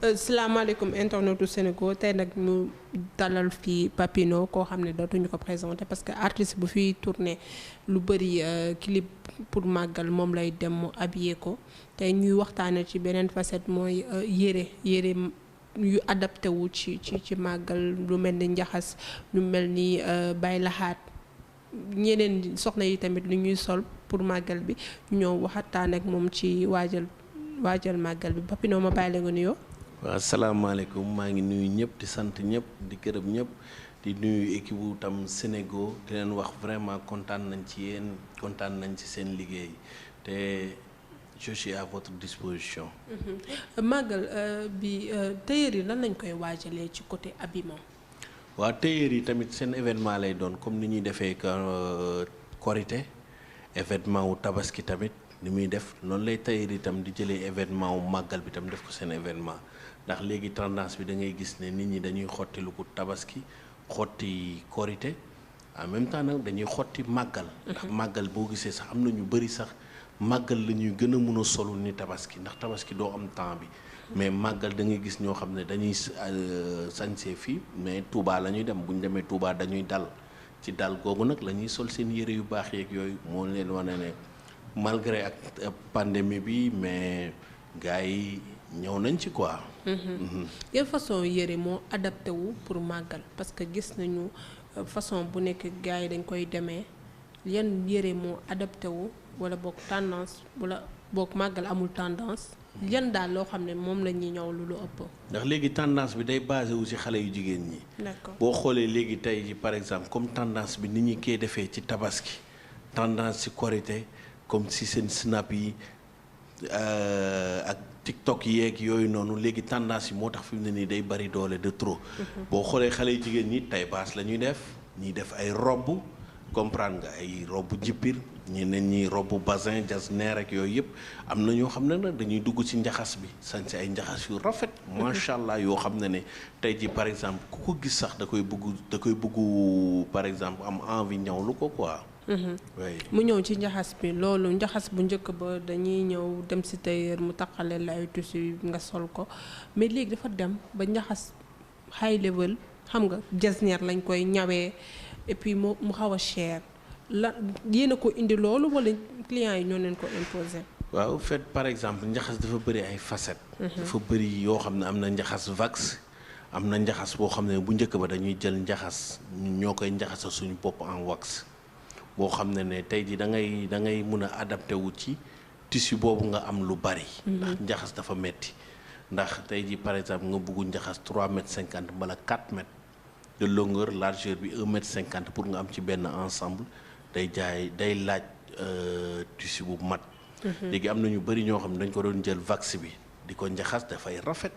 salaamaaleykum internetu Sénégal tey nag ñu dalal fii Papino koo xam ne dootuñu ko présenté parce que artiste bu fiy tourné lu bëri clip pour màggal moom lay dem mu habillé ko tey ñuy waxtaane ci beneen facette mooy yére yu adapté wu ci màggal lu mel ni njaxas lu mel ni bay laxaat ñeneen soxna yi tamit lu ñuy sol pour màggal bi ñoo waxtaan ak moom ci waajal màggal bi Papino ma bàyyi la nga nuyoo. waaw asalaamaaleykum maa ngi nuyu ñëpp di sant ñëpp di gërëm ñëpp di nuyu équipe bu tam Sénégal di leen wax vraiment kontaan nañ ci yéen kontaan nañ ci seen liggéey te je suis à votre disposition. màggal bi tailleur yi lan lañ koy waajalee ci côté habillement. waaw tailleur yi tamit seen événement lay doon comme ni ñuy defee korité événement wu tabaski tamit ni muy def noonu lay tailleur itam di jëlee événement wu màggal bi tam def ko seen événement ndax léegi tendance bi da ngay gis ne nit ñi dañuy xotti lu ko tabaski xotti korité en même temps nag dañuy xotti màggal. ndax màggal boo gisee sax am na ñu bëri sax màggal la ñuy gën a mun a solu ni tabaski ndax tabaski doo am temps bi. mais màggal da ngay gis ñoo xam ne dañuy sañsee fii mais Touba la ñuy dem bu ñu demee Touba dañuy dal ci dal googu nag la ñuy sol seen yére yu baax yeeg yooyu moo leen wane ne malgré ak pandémie bi mais gars yi ñëw nañ ci quoi. yan façon yére moo adapté wu pour màggal parce que gis nañu façon bu nekk gars yi dañ koy demee yan yére moo adapté wu wala boog tendance wala boog màggal amul tendance. yan daal loo xam ne moom la ñuy ñëw lu ëpp. ndax léegi tendance bi day basé wu ci xale yu jigéen ñi. d'accord boo xoolee léegi tey ji par exemple comme tendance bi ni ñu koy defee ci tabaski tendance ci korité comme ci seen snap yi ak TikTok yeeg yooyu noonu léegi tendance yi moo tax fi mu ne nii day bari doole de trop. boo xoolee xale yu jigéen ñi taille basse la ñuy def ñuy def ay robb comprendre nga ay robb jippir ñeneen ñi robb bazin jasner ak yooyu yëpp am na ñoo xam ne nag dañuy dugg ci njaxas bi sañ si ay njaxas yu rafet macha allah yoo xam ne tey ji par exemple ku ko gis sax da koy bëgg par exemple am envie ñawlu ko quoi. mu ñëw ci njaxas bi loolu njaxas bu njëkk ba dañuy ñëw dem ci tailleur mu taqale la ay tissu nga sol ko mais léegi dafa dem ba njaxas high level xam nga jasner lañ koy ñawee et puis mu xaw a cher la yéen a ko indi loolu wala clients yi ñoo leen ko imposer. waaw fait par exemple njaxas dafa bëri ay facettes. dafa bëri yoo xam ne am na njaxas wax am na njaxas boo xam ne bu njëkk ba dañuy jël njaxas ñoo koy njaxasa suñu bopp en wax boo xam ne tey ji da ngay mun a adapté wu ci tissu boobu nga am lu bari. ndax njaxas dafa metti ndax tey ji par exemple nga bëggu njaxas 3,50 m wala 4 mètres de longueur largeur bi 1,50 m pour nga am ci benn ensemble day laaj tissu bu mat. léegi am na ñu bëri ñoo xam ne dañ ko doon jël wax bi di ko njaxas dafay rafet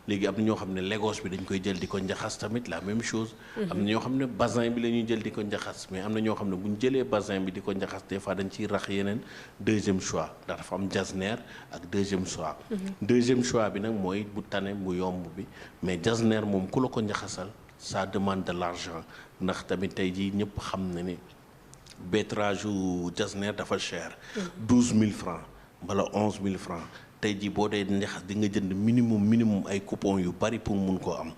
léegi am na ñoo xam ne Lagos bi dañ koy jël di ko njaxas tamit la même chose. am na ñoo xam ne bazin bi la ñuy jël di ko njaxas mais am na ñoo xam ne bu ñu jëlee bazin bi di ko njaxas des fois dañ ciy rax yeneen deuxième choix ndax dafa am jasner ak deuxième choix. deuxième choix bi nag mooy bu tane bu yomb bi mais jasner moom ku la ko njaxasal ça demande de l'argent ndax tamit tey jii ñëpp xam na ne bétrage u jasner dafa cher. 12 000 francs wala 11 000 francs tey jii boo dee njaxas di nga jënd minimum ay coupons yu bari pour mun koo am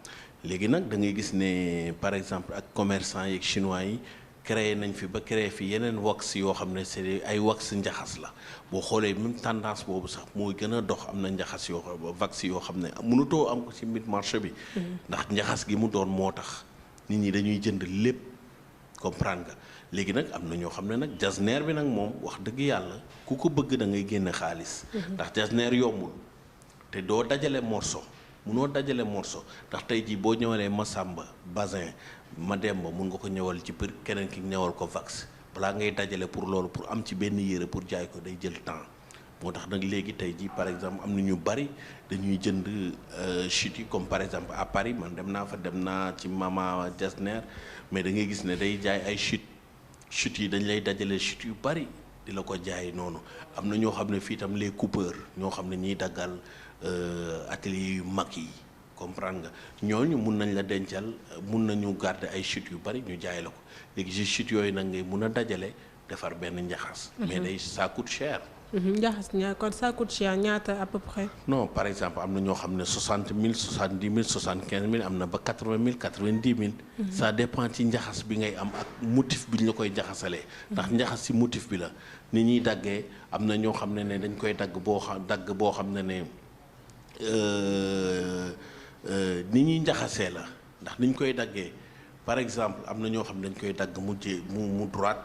léegi nag da ngay gis ne par exemple ak commerçant yeeg chinois yi créé nañ fi ba créé fi yeneen wax yoo xam ne c'est ay wax njaxas la boo xoolee même tendance boobu sax mooy gën a dox am na njaxas yoo wax yoo xam ne mënutoo am ko ci mid marché bi. ndax njaxas gi mu doon moo tax nit ñi dañuy jënd lépp comprendre nga léegi nag am na ñoo xam ne nag jasner bi nag moom wax dëgg yàlla ku ko bëgg da ngay génne xaalis. ndax jasner yombul te doo dajale morceau munoo dajale morceau ndax tey jii boo ñëwalee Masamba bazin Mademba mun nga ko ñëwal ci për keneen ki ñëwal ko wax balaa ngay dajale pour loolu pour am ci benn yére pour jaay ko day jël temps moo tax nag léegi tey jii par exemple am na ñu bari dañuy jënd chute yi comme par exemple à Paris man dem naa ci Mama Jasner mais da ngay gis ne day jaay ay chute yi dañ lay dajale chute yu bari di la ko jaay noonu am na ñoo xam ne fii tam les coupeurs ñoo xam ne ñiy daggal atelier yu mag yi comprendre nga ñooñu mun nañ la dencal mun nañu garder ay chute yu bari ñu jaay la ko léegi ci chute yooyu nag ngay mun a dajale defar benn njaxas. mais ça coûte cher. njaxas kon ça coûte cher ñaata à peu près. non par exemple am na ñoo xam ne 60 000 70 000 75 000 am na ba 80 000 90 000. ça dépend ci njaxas bi ngay am ak motif bi ñu la koy njaxasalee. ndax njaxas ci motif bi la ni ñuy daggee am na ñoo xam ne dañ koy dagg boo xam ne ni ñuy njaxasee la ndax ni ñu koy daggee par exemple am na ñoo xam ne dañ koy dagg mu droite.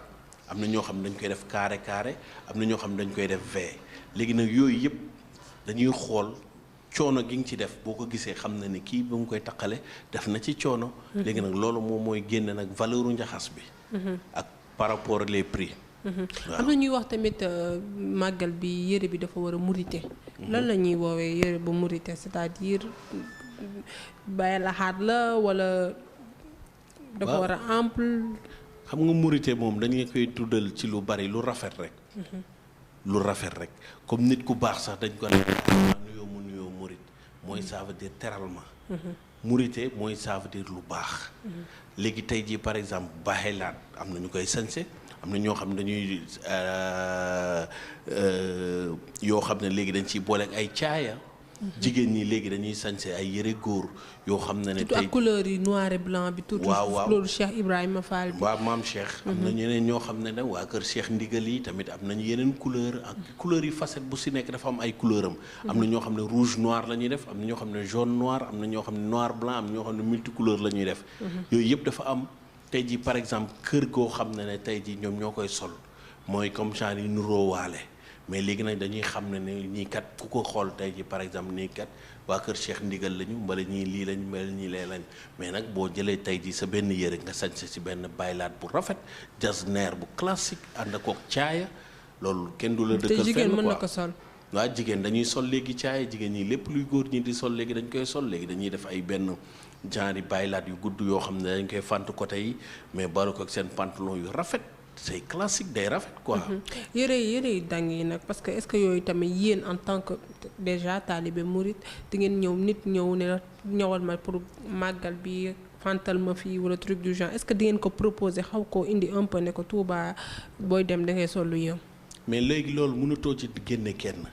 am na ñoo xam ne dañ koy def carré am na ñoo xam ne dañ koy def V léegi nag yooyu yëpp dañuy xool coono gi nga ci def boo ko gisee xam na ni kii ba mu koy taqale def na ci coono. léegi nag loolu moom mooy génne nag valeur u njaxas bi. ak par rapport les prix. am na ñuy wax tamit màggal bi yére bi dafa war a murite. lan la ñuy woowee yére bu murite c'est-à-dire bàyyi laxaat la wala. dafa war a ample. xam nga murite moom dañu koy tuddal ci lu bari lu rafet rek. lu rafet rek comme nit ku baax sax dañ ko nuyoo murit mooy ça veut dire teral ma. murite mooy ça veut dire lu baax. léegi tey jii par exemple baaxelaat am na ñu koy sañse am na ñoo xam ne dañuy yoo xam ne léegi dañ ciy boole ak ay caaya. jigéen ñi léegi dañuy sañse ay yëre góor yoo xam ne tey ak couleur yi noir et blanc bi. tuuti loolu Cheikh Ibrahima Fall bi. waaw maam Cheikh. am na ñeneen ñoo xam ne nag waa kër Cheikh Ndigal yi tamit am nañu yeneen couleur ak couleur yi facette bu si nekk dafa am ay couleur am na ñoo xam ne rouge noir la ñuy def am na ñoo xam ne jaune noir am na ñoo xam ne noir blanc am na ñoo xam ne multicouleur la ñuy def. yooyu yëpp dafa am tey ji par exemple kër goo xam ne tey ji ñoom ñoo koy sol mooy comme genre yi nuroo waale mais léegi nag dañuy xam ne ñii kat ku ko xool tey ji par exemple nii kat waa kër Cheikh Ndigal lañu mbala ñii lii lañ mbala ñii lee lañ mais nag boo jëlee tey ji sa benn yére nga sañse si benn baylaat bu rafet jasneer bu classique ànd ak caaya loolu kenn du la dëkkal fenn quoi te jigéen mën na ko sol. waaw jigéen dañuy sol léegi caaya jigéen ñi lépp luy góor ñi di sol léegi dañ koy sol léegi dañuy def ay benn genre baylaat yu gudd yoo xam ne dañ koy fant côté yi mais bala ko ak seen pantalon yu rafet. c'est classique day rafet quoi. yére yi dang yi nag parce que est-ce que yooyu tamit yéen en tant que déjà talibé mouride di ngeen nit ñëw ne la ñëwal ma pour màggal bi fantal ma fii wala truc du genre est-ce que di ngeen ko proposer xaw koo indi un peu ne ko Touba booy dem da ngay sol lu yëm. mais léegi loolu mënatoo ci génne kenn.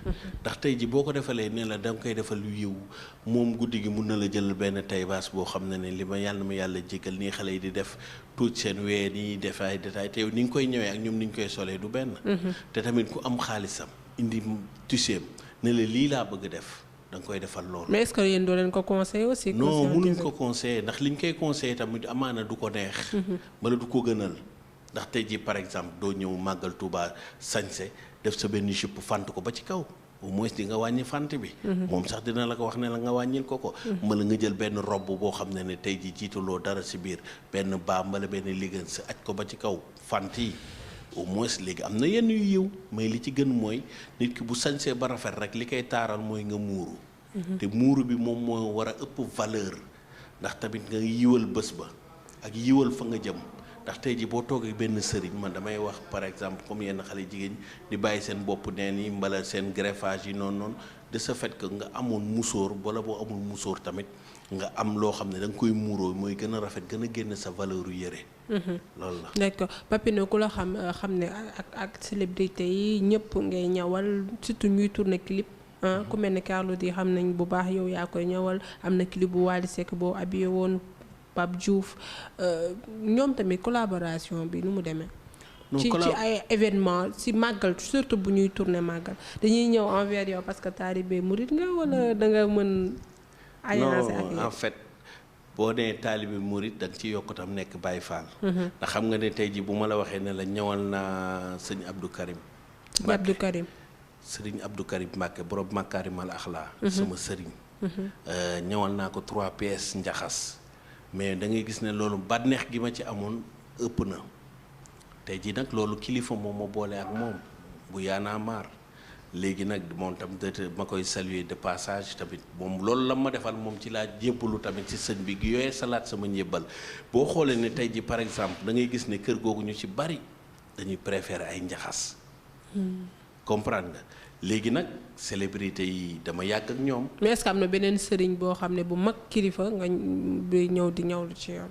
ndax tey ji boo ko defalee ne la da nga koy defal lu yiw moom guddi gi mun na la jël benn taybaas boo xam ne li ma yàlla jégal nii xale yi di def tuuti seen wee ni def ay détails te yow ni nga koy ñëwee ak ñoom ni ñu koy solee du benn. te tamit ku am xaalisam indi tuseem ne la lii laa bëgg def da nga koy defal loolu. mais est-ce que yéen doo leen ko conseiller aussi. non mënuñ ko conseiller ndax liñ koy conseiller tamit amaana du ko neex. wala du ko gënal. ndax tey jii par exemple doo ñëw màggal Touba sañse def sa benn jupe fant ko ba ci kaw au moins di nga wàññi fant bi. moom sax dina la ko wax ne la nga wàññil ko. mbala nga jël benn robe boo xam ne tey jii jiitaloo dara si biir benn baa mbala benn liggéey sa aj ko ba ci kaw fant yi au moins léegi am na yenn yu yiw mais li ci gën mooy nit ki bu sañsee ba rafet rek li koy taaral mooy nga muuru. te muuru bi moom moo war a ëpp valeur ndax tamit nga yiwal bés ba ak yiwal fa nga jëm. ndax tey ji boo toogee benn sëriñ man damay wax par exemple comme yenn xale jigéen di bàyyi seen bopp neen yi mbala seen greffage yi noonu de ce fait que nga amoon musóor wala boo amul musóor tamit nga am loo xam ne da nga koy muuroo mooy gën a rafet gën a génn sa valeur yu yére. loolu la. d'accord Papino ku la xam ne ak célébrité yi ñëpp ngay ñawal surtout ñuy tourner clip. ku mel ne Carlou D xam nañ bu baax yow yaa koy ñawal am na clip bu Wally Seck boo habillé woon. Pape Diouf ñoom tamit collaboration bi nu mu demee. ci ay événement si màggal surtout bu ñuy tourner màggal dañuy ñëw envers yow parce que taalibe murid nga wala da nga mën. alliance ak non en fait boo nee taalibe murid da nga ci yokk tam nekk Baye Fall. ndax xam nga ne tey ji bu ma la waxee ne la ñëwal naa sëñ Abdou Karim. sëriñ Abdou Karim Mbacke borom Makarimal Akhla. sama sëriñ. ñëwal naa ko 3 pièces njaxas. mais da ngay gis ne loolu bànneex gi ma ci amoon ëpp na tey jii nag loolu kilifa moom ma boole ak moom bu yaanaa maar léegi nag moom tam ma koy saluer de passage tamit moom loolu la ma defal moom ci laa jébbalu tamit ci sëñ bi gi yooyee salaat sama njébbal boo xoolee ne tey jii par exemple da ngay gis ne kër googu ñu ci bari dañuy préférer ay njaxas comprendre nga léegi nag célébrité yi dama yàgg ak ñoom. mais est-ce que am na beneen sëriñ boo xam ne bu mag kilifa nga bi ñëw di ñëwlu ci yoon.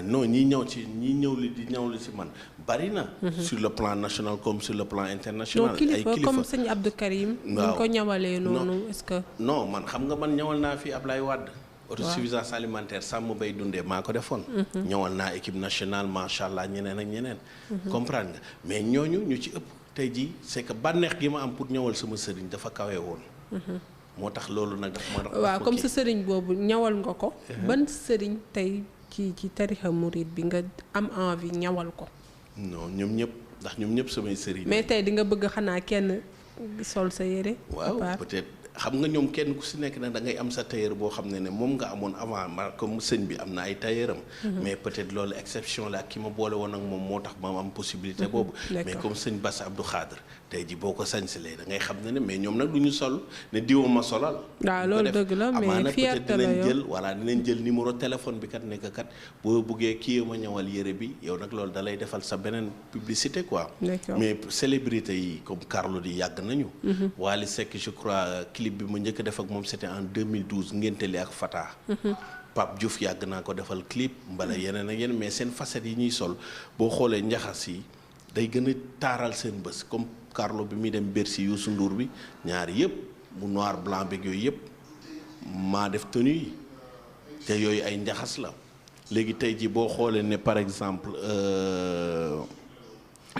non ñi ñëw li di ñëw li ci man bari na. sur le plan national comme sur le plan international. ay kilifa comme sëñ Abdou Karim. waaw ñu ko ñawalee noonu est-ce que. non man xam nga man ñawal naa fi Ablaye Wade. autosuffisance alimentaire sàmm bay dundee maa ko defoon. ñëwal naa équipe nationale macha allah ñeneen ak ñeneen. comprendre nga mais ñooñu ñu ci ëpp tey jii c'est que bànneex gi ma am pour ñëwal sama sëriñ dafa kawe woon. moo tax loolu nag daf ma. waaw comme sa sëriñ boobu ñawal nga ko. ban sëriñ tey ci tarixa murid bi nga am envie ñawal ko. non ñoom ñëpp ndax ñoom ñëpp samay sëriñ. mais tey di nga bëgg xanaa kenn sol sa yére. waaw peut-être. xam nga ñoom kenn ku si nekk nag da ngay am sa tailleur boo xam ne moom nga amoon avant ma comme sëñ bi am na ay tailleuram mais peut-être loolu exception la ak ki ma boole woon ak moom moo tax ma am possibilité boobu mais comme sëñ Bass Abdou Khadre tey ji boo ko sañsalee da ngay xam ne mais ñoom nag du ñu sol ne diwa ma solal waaw loolu dëgg la mais fierté la dinañ jël voilà dinañ jël numéro téléphone bi kat nekk kat boo buggee kii ma ñëwal yére bi yow nag loolu da lay defal sa beneen publicité quoi mais célébrité yi comme Carlou D yàgg nañu Wally Seck je crois clip bi ma njëkk def ak moom c'était en 2012 ngénteli ak Fata Pape Diouf yàgg naa ko defal clip mbala yeneen ak yeneen mais seen facettes yi ñuy sol boo xoolee njaxas yi day gën a taaral seen bés comme Carlou bi muy dem Bercy Youssou Ndour bi ñaari yëpp mu noir blanc beeg yooyu yëpp maa def tenue yi te yooyu ay njaxas la léegi tey ji boo xoolee ne par exemple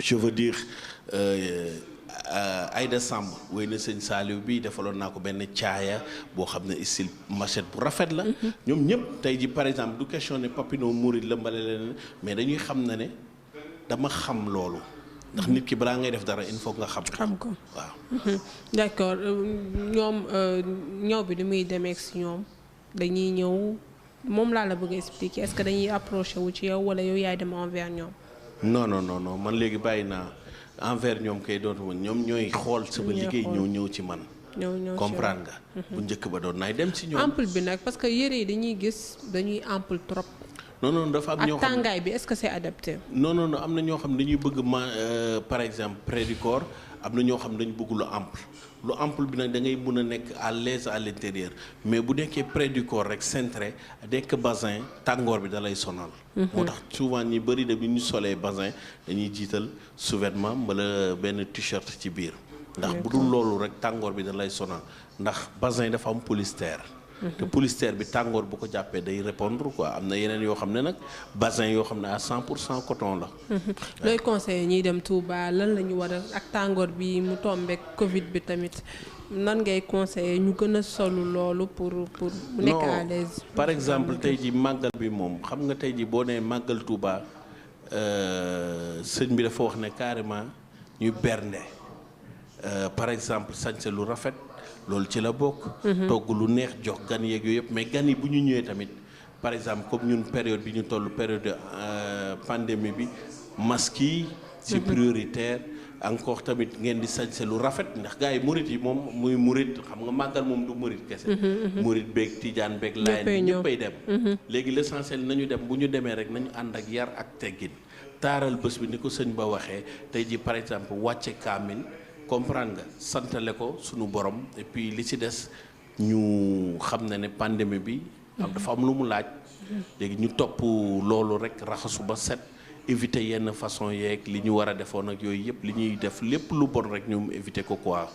je veux dire Aïda Samb wéy na sëñ Saliou bi defaloon naa ko benn caaya boo xam ne style machette bu rafet la ñoom ñëpp tey ji par exemple du question ne Papino Mouride la mbale leen mais dañuy xam ne dama xam loolu ndax nit ki balaa ngay def dara il faut nga xam ko waaw d'accord ñoom ñëw bi du muy demee si ñoom dañuy ñëw moom laa la bëgg expliquer est-ce que dañuy approché wu ci yow wala yow yaay dem envers ñoom non man léegi bàyyi naa envers ñoom kay dootuma ñoom ñooy xool sama liggéey ñëw ci man comprendre nga bu njëkk ba doon naay dem ci ñoom ample bi nag parce que yére yi dañuy gis dañuy ample trop non dafa am ñoo xam ak tàngaay bi est-ce que c'est adapté non am na ñoo xam dañuy bëgg par exemple près du corps am na ñoo xam dañu bëgg lu ample bi nag da ngay mën a nekk à l'aise à l'intérieur mais bu nekkee près du corps rek cintré nekk basin tàngoor bi da lay sonal moo tax souvent ñi bëri de bi ñu solee basin dañuy jiital sous-vêtement wala benn t-shirt ci biir ndax bu dul loolu rek tàngoor bi da lay sonal ndax basin dafa am polyester te polyester bi tàngoor bu ko jàppee day répondre quoi am na yeneen yoo xam ne nag basin yoo xam ne à 100% coton la. looy conseillé ñiy dem Touba lan la ñu war a ak tàngoor bi mu tombeek Covid bi tamit nan ngay conseillé ñu gën a solu loolu pour mu nekk à l'aise. par exemple tey ji màggal bi moom xam nga tey ji boo nee màggal Touba sëñ bi dafa wax ne carrément ñu bernde par exemple sañse lu rafet. loolu ci la bokk. togg lu neex jox gan yeeg yooyu yëpp mais gan yi bu ñu ñëwee tamit par exemple comme ñun période bi ñu toll période pandémie bi masque yi. c'est prioritaire encore tamit ngeen di sañse lu rafet ndax gars yi murit yi moom muy murit xam nga màggal moom du murit kese. murit beeg tijaan beeg laay ñëppay dem. léegi l'essentiel nañu dem bu ñu demee rek nañu ànd ak yar ak teggin taaral bés bi ni ko sëñ ba waxee tey ji par exemple wàcce kaamil. comprendre nga santale ko sunu borom et puis li ci des ñu xam ne pandémie bi dafa am lu mu laaj léegi ñu topp loolu rek raxasu ba set éviter yenn façon yeeg li ñu war a defoon ak yooyu yëpp li ñuy def lépp lu bon rek ñu éviter ko quoi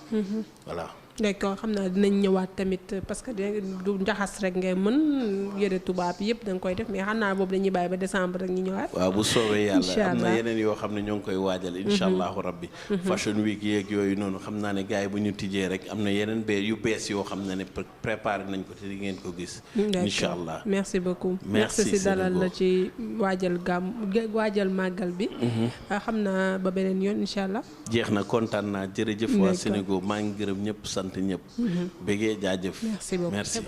voilà d'accord xam naa dinañ ñëwaat tamit parce que du njaxas rek ngay mën yëre tubaab yëpp da nga koy def mais xam naa boobu dañuy bàyyi ba décembre rek ñu ñëwaat. waaw bu soobee yàlla am na yeneen yoo xam ne ñoo ngi koy waajal incha allahu rabbi fashion week yeeg yooyu noonu xam naa ne gars yi bu ñu tijjee rek am na yeneen yu bees yoo xam ne préparé nañ ko te di ngeen ko gis. incha allah merci beaucoup. merci si dalal la ci waajal màggal bi. xam naa ba beneen yoon incha allah. jeex na kontaan naa jërëjëf waa Sénégal maa ngi gërëm ñëpp sant ñëpp. bëggee jaajëf merci beaucoup merci.